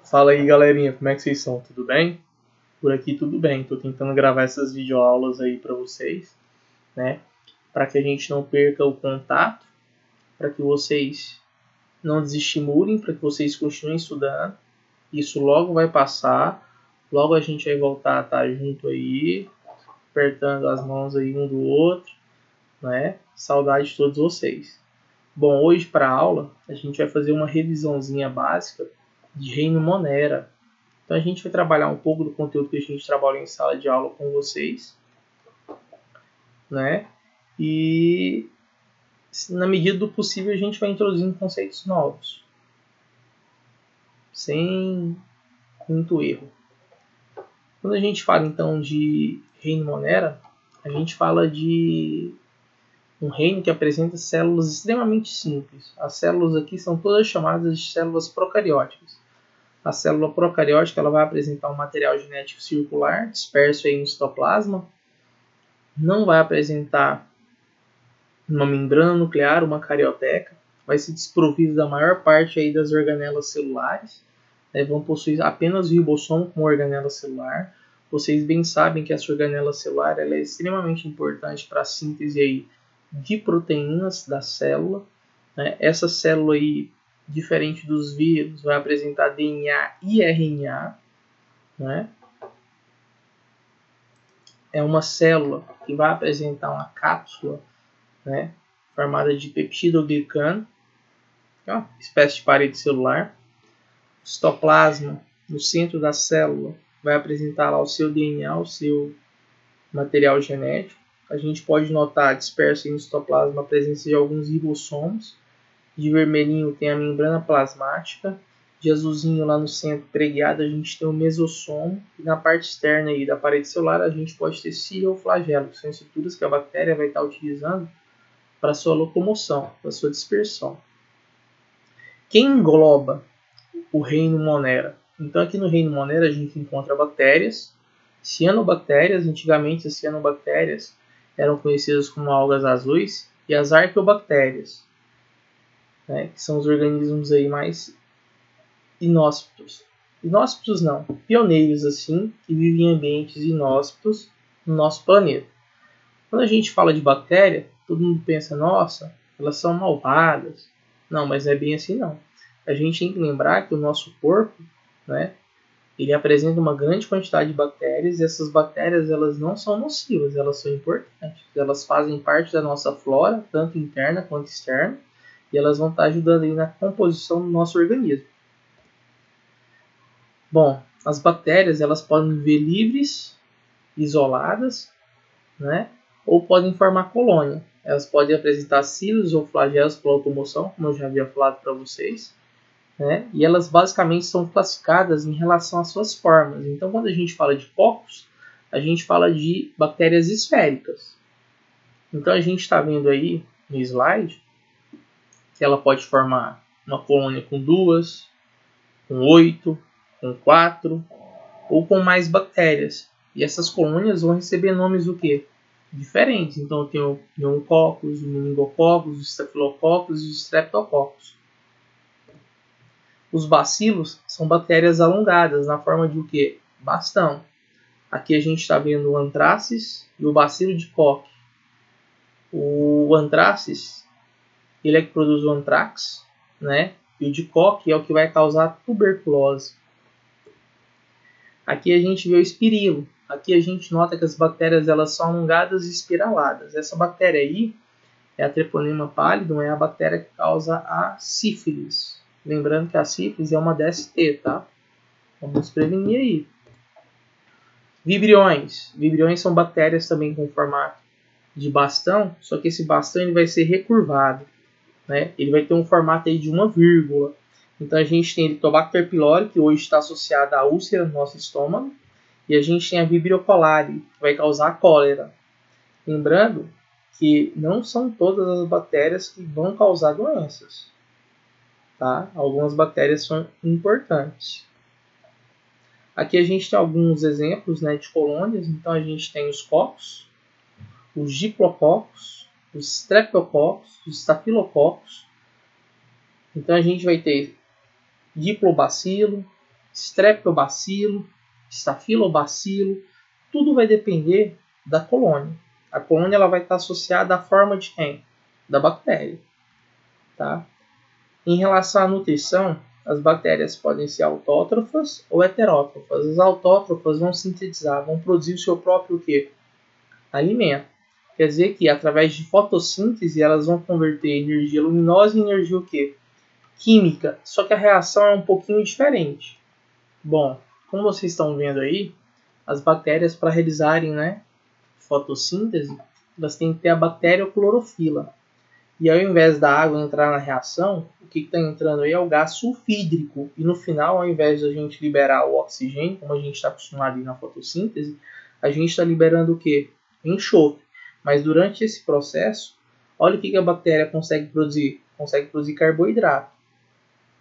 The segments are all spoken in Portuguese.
Fala aí, galerinha, como é que vocês estão? Tudo bem? Por aqui tudo bem. Estou tentando gravar essas videoaulas aí para vocês, né? Para que a gente não perca o contato, para que vocês não desestimulem, para que vocês continuem estudando. Isso logo vai passar, logo a gente vai voltar a estar junto aí, apertando as mãos aí um do outro, né? Saudade de todos vocês. Bom, hoje para a aula a gente vai fazer uma revisãozinha básica de Reino Monera. Então a gente vai trabalhar um pouco do conteúdo que a gente trabalha em sala de aula com vocês, né? E na medida do possível a gente vai introduzindo conceitos novos, sem muito erro. Quando a gente fala então de Reino Monera, a gente fala de um reino que apresenta células extremamente simples. As células aqui são todas chamadas de células procarióticas. A célula procariótica ela vai apresentar um material genético circular disperso aí no citoplasma. Não vai apresentar uma membrana nuclear, uma carioteca. Vai ser desprovido da maior parte aí das organelas celulares. Vão possuir apenas o ribossomo como organela celular. Vocês bem sabem que essa organela celular ela é extremamente importante para a síntese aí de proteínas da célula. Essa célula aí, diferente dos vírus, vai apresentar DNA e RNA. É uma célula que vai apresentar uma cápsula, formada de peptidoglicano, que é uma espécie de parede celular. O citoplasma, no centro da célula, vai apresentar lá o seu DNA, o seu material genético. A gente pode notar disperso no citoplasma a presença de alguns ribossomos. De vermelhinho tem a membrana plasmática. De azulzinho lá no centro, preguiado, a gente tem o mesossomo. E na parte externa aí da parede celular, a gente pode ter cílio ou flagelo, que são estruturas que a bactéria vai estar utilizando para sua locomoção, para sua dispersão. Quem engloba o reino Monera? Então aqui no reino Monera a gente encontra bactérias, cianobactérias. Antigamente as cianobactérias eram conhecidas como algas azuis, e as arqueobactérias, que são os organismos aí mais inóspitos. Inóspitos não, pioneiros assim, que vivem em ambientes inóspitos no nosso planeta. Quando a gente fala de bactéria, todo mundo pensa, nossa, elas são malvadas. Não, mas não é bem assim não. A gente tem que lembrar que o nosso corpo, ele apresenta uma grande quantidade de bactérias, e essas bactérias elas não são nocivas, elas são importantes. Elas fazem parte da nossa flora, tanto interna quanto externa, e elas vão estar ajudando aí na composição do nosso organismo. Bom, as bactérias elas podem viver livres, isoladas, ou podem formar colônia. Elas podem apresentar cílios ou flagelos para locomoção, como eu já havia falado para vocês. E elas basicamente são classificadas em relação às suas formas. Então, quando a gente fala de cocos, a gente fala de bactérias esféricas. Então, a gente está vendo aí no slide que ela pode formar uma colônia com 2, com 8, com 4 ou com mais bactérias. E essas colônias vão receber nomes o quê? Diferentes. Então, tem o pneumococcus, o meningococcus, o estafilococcus e o streptococcus. Os bacilos são bactérias alongadas, na forma de o quê? Bastão. Aqui a gente está vendo o anthracis e o bacilo de Koch. O anthracis, ele é que produz o anthrax, e o de Koch é o que vai causar tuberculose. Aqui a gente vê o espirilo. Aqui a gente nota que as bactérias elas são alongadas e espiraladas. Essa bactéria aí é a Treponema pallidum, é a bactéria que causa a sífilis. Lembrando que a sífilis é uma DST, tá? Vamos prevenir aí. Vibriões. Vibriões são bactérias também com formato de bastão, só que esse bastão ele vai ser recurvado. Ele vai ter um formato aí de uma vírgula. Então a gente tem Helicobacter pylori, que hoje está associada à úlcera no nosso estômago. E a gente tem a Vibrio cholerae, que vai causar cólera. Lembrando que não são todas as bactérias que vão causar doenças. Tá? Algumas bactérias são importantes. Aqui a gente tem alguns exemplos de colônias. Então a gente tem os cocos, os diplococos, os streptococcus, os staphylococcus. Então a gente vai ter diplobacilo, Streptobacilo, Staphylococcus, tudo vai depender da colônia. A colônia ela vai estar associada à forma de quem? Da bactéria. Tá? Em relação à nutrição, as bactérias podem ser autótrofas ou heterótrofas. As autótrofas vão sintetizar, vão produzir o seu próprio quê? Alimento. Quer dizer que através de fotossíntese elas vão converter energia luminosa em energia o quê? Química. Só que a reação é um pouquinho diferente. Bom, como vocês estão vendo aí, as bactérias para realizarem, né, fotossíntese, elas têm que ter a bacterioclorofila. E ao invés da água entrar na reação, o que está entrando aí é o gás sulfídrico. E no final, ao invés de a gente liberar o oxigênio, como a gente está acostumado na fotossíntese, a gente está liberando o quê? Enxofre. Mas durante esse processo, olha o que a bactéria consegue produzir. Consegue produzir carboidrato.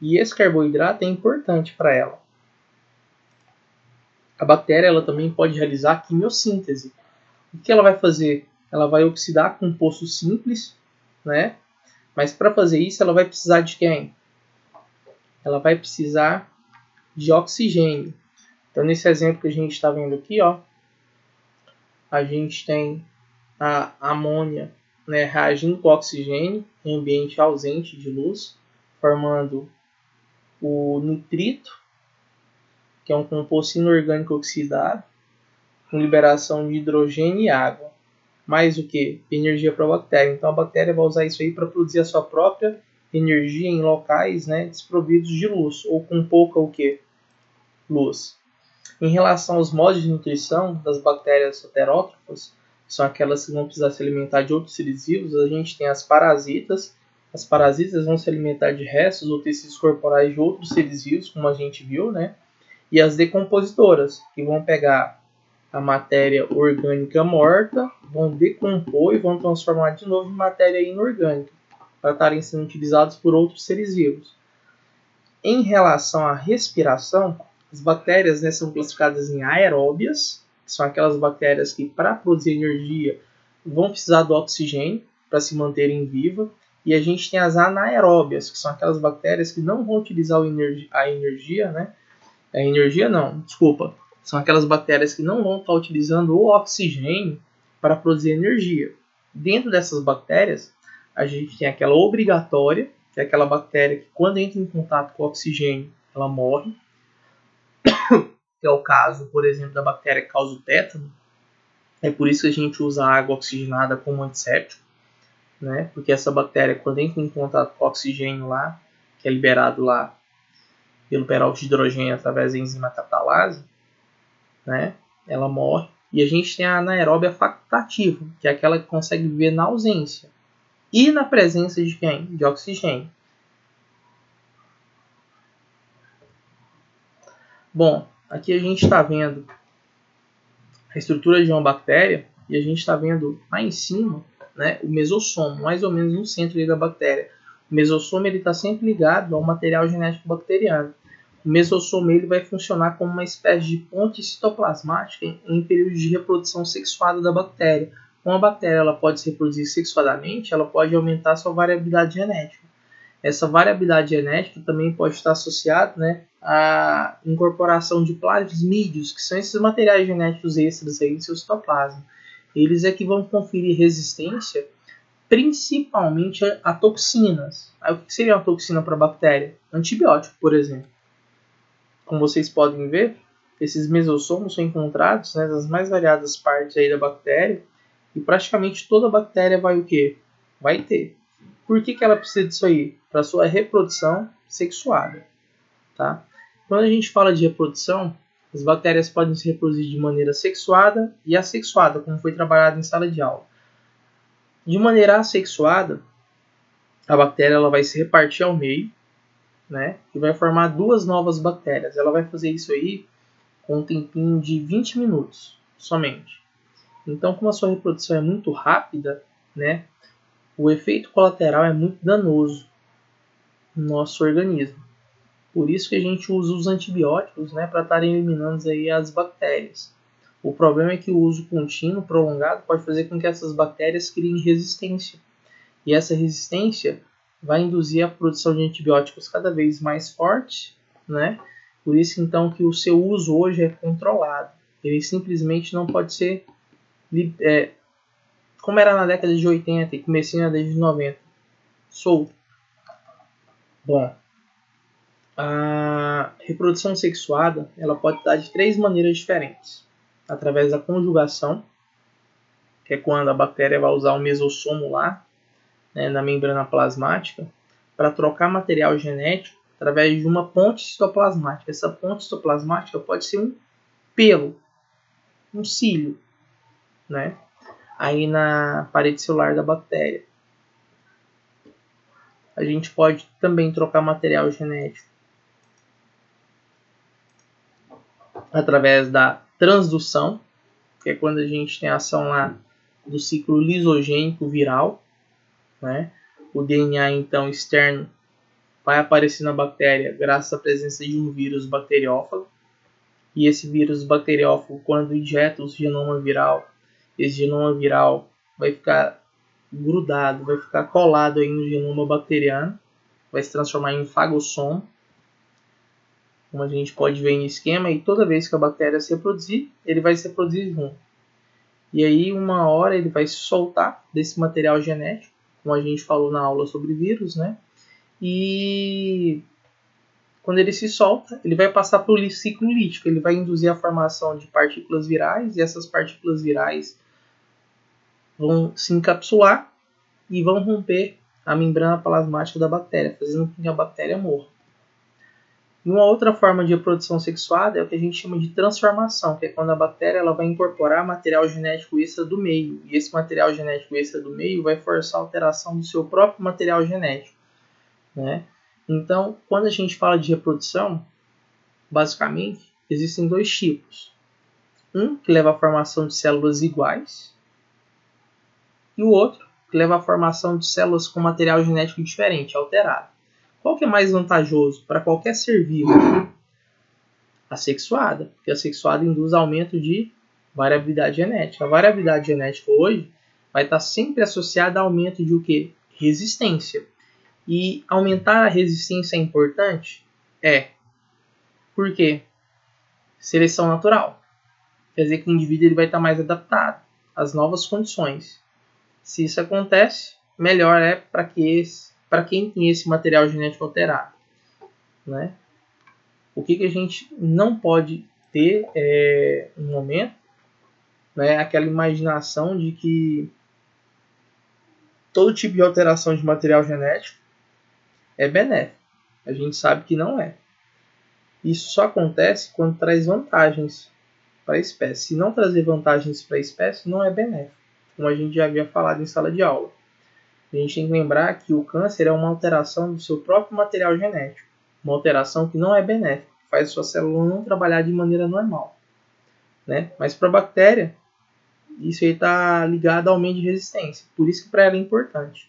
E esse carboidrato é importante para ela. A bactéria ela também pode realizar quimiossíntese. O que ela vai fazer? Ela vai oxidar composto simples, né? Mas para fazer isso ela vai precisar de quem? Ela vai precisar de oxigênio. Então nesse exemplo que a gente está vendo aqui, ó, a gente tem a amônia, né, reagindo com oxigênio em ambiente ausente de luz, formando o nitrito, que é um composto inorgânico oxidado, com liberação de hidrogênio e água. Mais o que? Energia para a bactéria. Então a bactéria vai usar isso aí para produzir a sua própria energia em locais, né, desprovidos de luz, ou com pouca o que? Luz. Em relação aos modos de nutrição das bactérias heterótrofas, que são aquelas que vão precisar se alimentar de outros seres vivos, a gente tem as parasitas. As parasitas vão se alimentar de restos ou tecidos corporais de outros seres vivos, como a gente viu, né? E as decompositoras, que vão pegar a matéria orgânica morta, vão decompor e vão transformar de novo em matéria inorgânica, para estarem sendo utilizados por outros seres vivos. Em relação à respiração, as bactérias, né, são classificadas em aeróbias, que são aquelas bactérias que, para produzir energia, vão precisar do oxigênio para se manterem vivas. E a gente tem as anaeróbias, que são aquelas bactérias que não vão utilizar a energia, né? A energia não, desculpa. São aquelas bactérias que não vão estar utilizando o oxigênio para produzir energia. Dentro dessas bactérias, a gente tem aquela obrigatória, que é aquela bactéria que quando entra em contato com o oxigênio, ela morre. Que é o caso, por exemplo, da bactéria que causa o tétano. É por isso que a gente usa a água oxigenada como antisséptico, né? Porque essa bactéria, quando entra em contato com o oxigênio lá, que é liberado lá pelo peróxido de hidrogênio através da enzima catalase, né? Ela morre. E a gente tem a anaeróbia facultativa, que é aquela que consegue viver na ausência e na presença de quem? De oxigênio. Bom, aqui a gente está vendo a estrutura de uma bactéria e a gente está vendo lá em cima, né, o mesossomo, mais ou menos no centro da bactéria. O mesossomo está sempre ligado ao material genético bacteriano. O mesossomo ele vai funcionar como uma espécie de ponte citoplasmática em período de reprodução sexuada da bactéria. Como a bactéria ela pode se reproduzir sexuadamente, ela pode aumentar sua variabilidade genética. Essa variabilidade genética também pode estar associada, né, à incorporação de plasmídios, que são esses materiais genéticos extras aí em seu citoplasma. Eles é que vão conferir resistência principalmente a toxinas. Aí, o que seria uma toxina para a bactéria? Antibiótico, por exemplo. Como vocês podem ver, esses mesossomos são encontrados, né, nas mais variadas partes aí da bactéria, e praticamente toda bactéria vai o quê? Vai ter. Por que ela precisa disso aí? Para sua reprodução sexuada. Tá? Quando a gente fala de reprodução, as bactérias podem se reproduzir de maneira sexuada e assexuada, como foi trabalhado em sala de aula. De maneira assexuada, a bactéria ela vai se repartir ao meio, né, e vai formar duas novas bactérias. Ela vai fazer isso aí com um tempinho de 20 minutos somente. Então, como a sua reprodução é muito rápida, né, o efeito colateral é muito danoso no nosso organismo. Por isso que a gente usa os antibióticos, né, para estarem eliminando aí as bactérias. O problema é que o uso contínuo, prolongado, pode fazer com que essas bactérias criem resistência. E essa resistência vai induzir a produção de antibióticos cada vez mais forte, né, Por isso então que o seu uso hoje é controlado. Ele simplesmente não pode ser, como era na década de 80 e comecinho na década de 90, solto. Bom, a reprodução sexuada ela pode dar de 3 maneiras diferentes. Através da conjugação, que é quando a bactéria vai usar o mesossomo lá, né, na membrana plasmática, para trocar material genético através de uma ponte citoplasmática. Essa ponte citoplasmática pode ser um pelo, um cílio, né, aí na parede celular da bactéria. A gente pode também trocar material genético através da transdução, que é quando a gente tem a ação lá do ciclo lisogênico viral, né? O DNA então externo vai aparecer na bactéria graças à presença de um vírus bacteriófago, e esse vírus bacteriófago, quando injeta o genoma viral, esse genoma viral vai ficar grudado, vai ficar colado aí no genoma bacteriano, vai se transformar em um fagossomo, como a gente pode ver no esquema, e toda vez que a bactéria se reproduzir, ele vai se reproduzir junto. E aí, uma hora, ele vai se soltar desse material genético, como a gente falou na aula sobre vírus, né? E quando ele se solta, ele vai passar pelo ciclo lítico, ele vai induzir a formação de partículas virais, e essas partículas virais vão se encapsular e vão romper a membrana plasmática da bactéria, fazendo com que a bactéria morra. E uma outra forma de reprodução sexuada é o que a gente chama de transformação, que é quando a bactéria ela vai incorporar material genético extra do meio. E esse material genético extra do meio vai forçar a alteração do seu próprio material genético, né? Então, quando a gente fala de reprodução, basicamente, existem 2 tipos. Um que leva à formação de células iguais, e o outro que leva à formação de células com material genético diferente, alterado. Qual que é mais vantajoso para qualquer ser vivo? A sexuada, porque a sexuada induz aumento de variabilidade genética. A variabilidade genética hoje vai estar sempre associada a aumento de o quê? Resistência. E aumentar a resistência é importante? É. Por quê? Seleção natural. Quer dizer que o indivíduo ele vai estar mais adaptado às novas condições. Se isso acontece, melhor é para quem tem esse material genético alterado, né? O que a gente não pode ter no momento, né, aquela imaginação de que todo tipo de alteração de material genético é benéfico. A gente sabe que não é. Isso só acontece quando traz vantagens para a espécie. Se não trazer vantagens para a espécie, não é benéfico, como a gente já havia falado em sala de aula. A gente tem que lembrar que o câncer é uma alteração do seu próprio material genético. Uma alteração que não é benéfica, que faz a sua célula não trabalhar de maneira normal, né? Mas para a bactéria, isso aí está ligado ao aumento de resistência. Por isso que para ela é importante.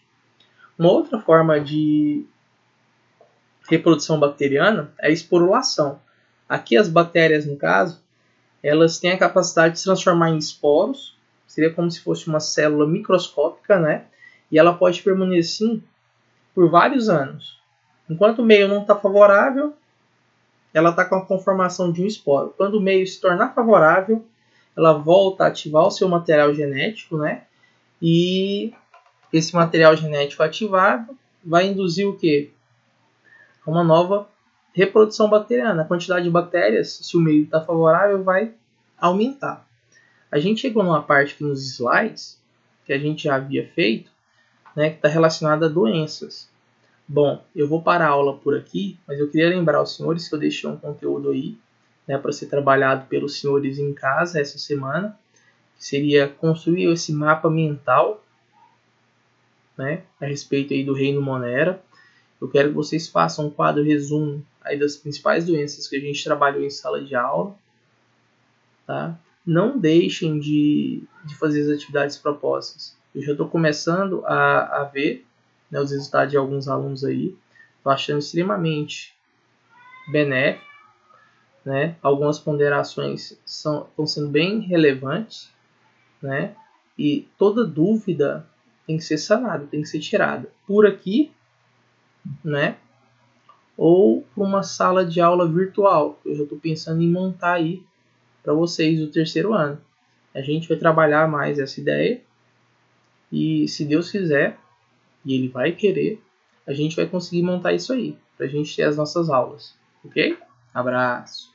Uma outra forma de reprodução bacteriana é a esporulação. Aqui as bactérias, no caso, elas têm a capacidade de se transformar em esporos. Seria como se fosse uma célula microscópica, né? E ela pode permanecer assim por vários anos. Enquanto o meio não está favorável, ela está com a conformação de um esporo. Quando o meio se tornar favorável, ela volta a ativar o seu material genético, né? E esse material genético ativado vai induzir o quê? Uma nova reprodução bacteriana. A quantidade de bactérias, se o meio está favorável, vai aumentar. A gente chegou numa parte aqui nos slides, que a gente já havia feito, né, que está relacionada a doenças. Bom, eu vou parar a aula por aqui, mas eu queria lembrar aos senhores que eu deixei um conteúdo aí, né, para ser trabalhado pelos senhores em casa essa semana, que seria construir esse mapa mental, né, a respeito aí do Reino Monera. Eu quero que vocês façam um quadro resumo aí das principais doenças que a gente trabalhou em sala de aula, tá? Não deixem de fazer as atividades propostas. Eu já estou começando a ver, né, os resultados de alguns alunos aí. Estou achando extremamente benéfico, né? Algumas ponderações estão sendo bem relevantes, né? E toda dúvida tem que ser sanada, tem que ser tirada por aqui, né? ou para uma sala de aula virtual. Eu já estou pensando em montar aí para vocês do terceiro ano. A gente vai trabalhar mais essa ideia e, se Deus quiser, e Ele vai querer, a gente vai conseguir montar isso aí, para a gente ter as nossas aulas. Ok? Abraço!